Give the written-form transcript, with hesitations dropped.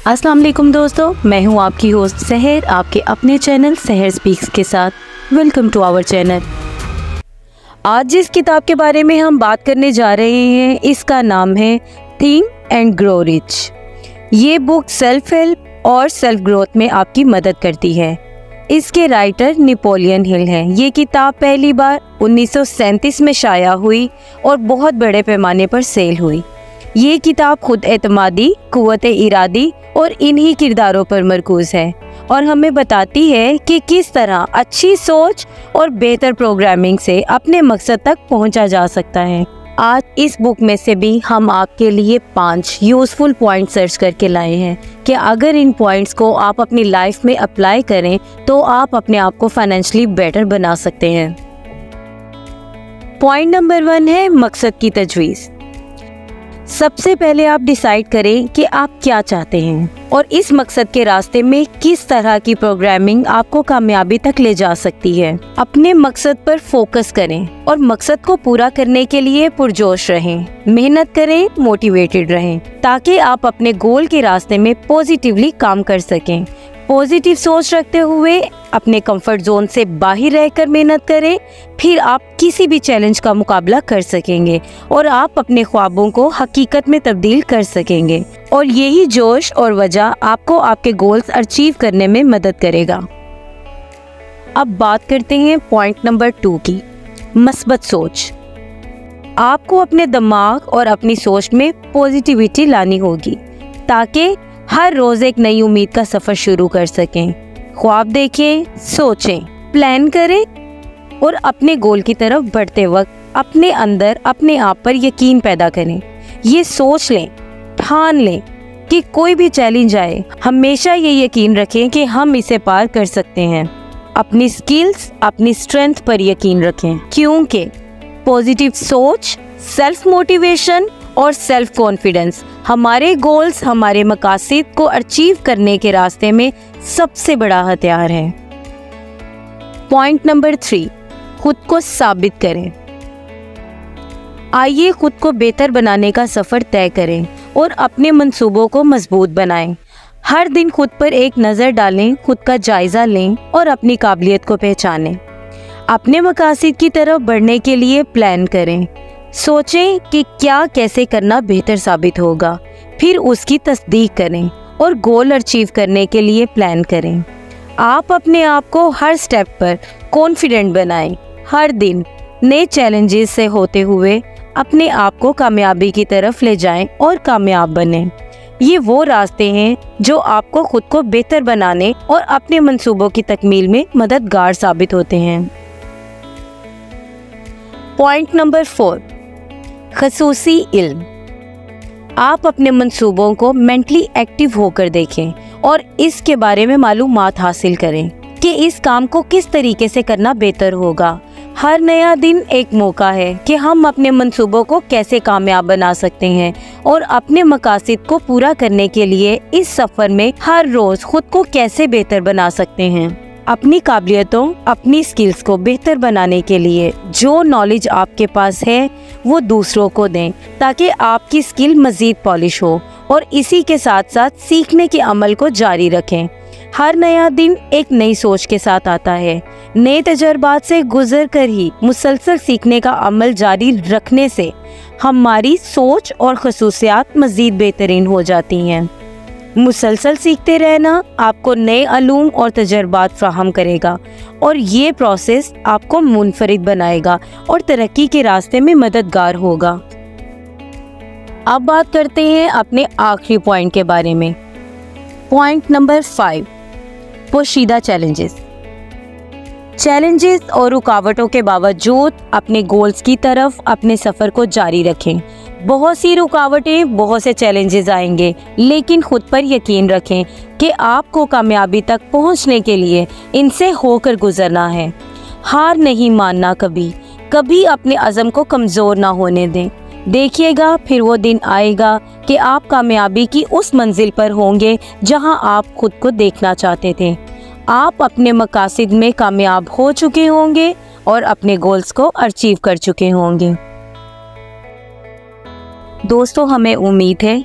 अस्सलाम वालेकुम दोस्तों, मैं हूं आपकी होस्ट सहर, आपके अपने चैनल सहर स्पीक्स के साथ। Welcome to our channel. आज जिस किताब के बारे में हम बात करने जा रहे हैं, इसका नाम है थिंक एंड ग्रो रिच। ये बुक सेल्फ हेल्प और सेल्फ ग्रोथ में आपकी मदद करती है। इसके राइटर नेपोलियन हिल हैं। ये किताब पहली बार 1937 में शाया हुई और बहुत बड़े पैमाने पर सेल हुई। ये किताब खुद एतमादी, कुव्वत इरादी और इन्हीं किरदारों पर मरकूज है और हमें बताती है कि किस तरह अच्छी सोच और बेहतर प्रोग्रामिंग से अपने मकसद तक पहुंचा जा सकता है। आज इस बुक में से भी हम आपके लिए 5 यूज़फुल पॉइंट सर्च करके लाए हैं कि अगर इन पॉइंट्स को आप अपनी लाइफ में अप्लाई करें तो आप अपने आप को फाइनेंशियली बेटर बना सकते हैं। पॉइंट नंबर 1 है मकसद की तजवीज़। सबसे पहले आप डिसाइड करें कि आप क्या चाहते हैं और इस मकसद के रास्ते में किस तरह की प्रोग्रामिंग आपको कामयाबी तक ले जा सकती है। अपने मकसद पर फोकस करें और मकसद को पूरा करने के लिए पुरजोश रहें। मेहनत करें, मोटिवेटेड रहें ताकि आप अपने गोल के रास्ते में पॉजिटिवली काम कर सकें। पॉजिटिव सोच रखते हुए अपने कंफर्ट जोन से बाहर रहकर मेहनत करें, फिर आप किसी भी चैलेंज का मुकाबला कर सकेंगे और आप अपने ख्वाबों को हकीकत में तब्दील कर सकेंगे और यही जोश और वजह आपको आपके गोल्स अचीव करने में मदद करेगा। अब बात करते हैं पॉइंट नंबर 2 की, मस्बत सोच। आपको अपने दिमाग और अपनी सोच में पॉजिटिविटी लानी होगी ताकि हर रोज एक नई उम्मीद का सफर शुरू कर सकें। ख्वाब देखें, सोचें, प्लान करें और अपने गोल की तरफ बढ़ते वक्त अपने अंदर अपने आप पर यकीन पैदा करें। ये सोच लें, ठान लें कि कोई भी चैलेंज आए, हमेशा ये यकीन रखें कि हम इसे पार कर सकते हैं। अपनी स्किल्स, अपनी स्ट्रेंथ पर यकीन रखें क्योंकि पॉजिटिव सोच, सेल्फ मोटिवेशन और सेल्फ कॉन्फिडेंस हमारे गोल्स, हमारे मकासद को अचीव करने के रास्ते में सबसे बड़ा हथियार है। पॉइंट नंबर 3, खुद को साबित करें। आइए खुद को बेहतर बनाने का सफर तय करें और अपने मंसूबों को मजबूत बनाएं। हर दिन खुद पर एक नज़र डालें, खुद का जायजा लें और अपनी काबिलियत को पहचानें। अपने मकासद की तरफ बढ़ने के लिए प्लान करें। सोचें कि क्या कैसे करना बेहतर साबित होगा, फिर उसकी तस्दीक करें और गोल अचीव करने के लिए प्लान करें। आप अपने आप को हर स्टेप पर कॉन्फिडेंट बनाएं। हर दिन नए चैलेंजेस से होते हुए अपने आप को कामयाबी की तरफ ले जाएं और कामयाब बनें। ये वो रास्ते हैं जो आपको खुद को बेहतर बनाने और अपने मंसूबों की तकमील में मददगार साबित होते हैं। पॉइंट नंबर 4, खसूसी इल्म। आप अपने मंसूबों को मेंटली एक्टिव होकर देखें और इसके बारे में मालूमात हासिल करें कि इस काम को किस तरीके से करना बेहतर होगा। हर नया दिन एक मौका है कि हम अपने मंसूबों को कैसे कामयाब बना सकते हैं और अपने मकासद को पूरा करने के लिए इस सफ़र में हर रोज़ खुद को कैसे बेहतर बना सकते हैं। अपनी काबिलियतों, अपनी स्किल्स को बेहतर बनाने के लिए जो नॉलेज आपके पास है वो दूसरों को दें ताकि आपकी स्किल मज़ीद पॉलिश हो और इसी के साथ साथ सीखने के अमल को जारी रखें। हर नया दिन एक नई सोच के साथ आता है। नए तजर्बात से गुजर कर ही मुसलसल सीखने का अमल जारी रखने से हमारी सोच और खसूसियात मज़ीद बेहतरीन हो जाती हैं। मुसलसल सीखते रहना आपको नए अलूम और तजर्बात फ्राहम करेगा और ये प्रोसेस आपको मुनफरिद बनाएगा और तरक्की के रास्ते में मददगार होगा। अब बात करते हैं अपने आखिरी पॉइंट के बारे में। पॉइंट नंबर 5, पोशीदा चैलेंजेस। चैलेंजेस और रुकावटों के बावजूद अपने गोल्स की तरफ अपने सफ़र को जारी रखें। बहुत सी रुकावटें, बहुत से चैलेंजेस आएंगे, लेकिन खुद पर यकीन रखें कि आपको कामयाबी तक पहुंचने के लिए इनसे होकर गुजरना है। हार नहीं मानना कभी, कभी अपने अज़म को कमज़ोर ना होने दें। देखिएगा फिर वो दिन आएगा कि आप कामयाबी की उस मंजिल पर होंगे जहां आप खुद को देखना चाहते थे। आप अपने मकासद में कामयाब हो चुके होंगे और अपने गोल्स को अचीव कर चुके होंगे। दोस्तों, हमें उम्मीद है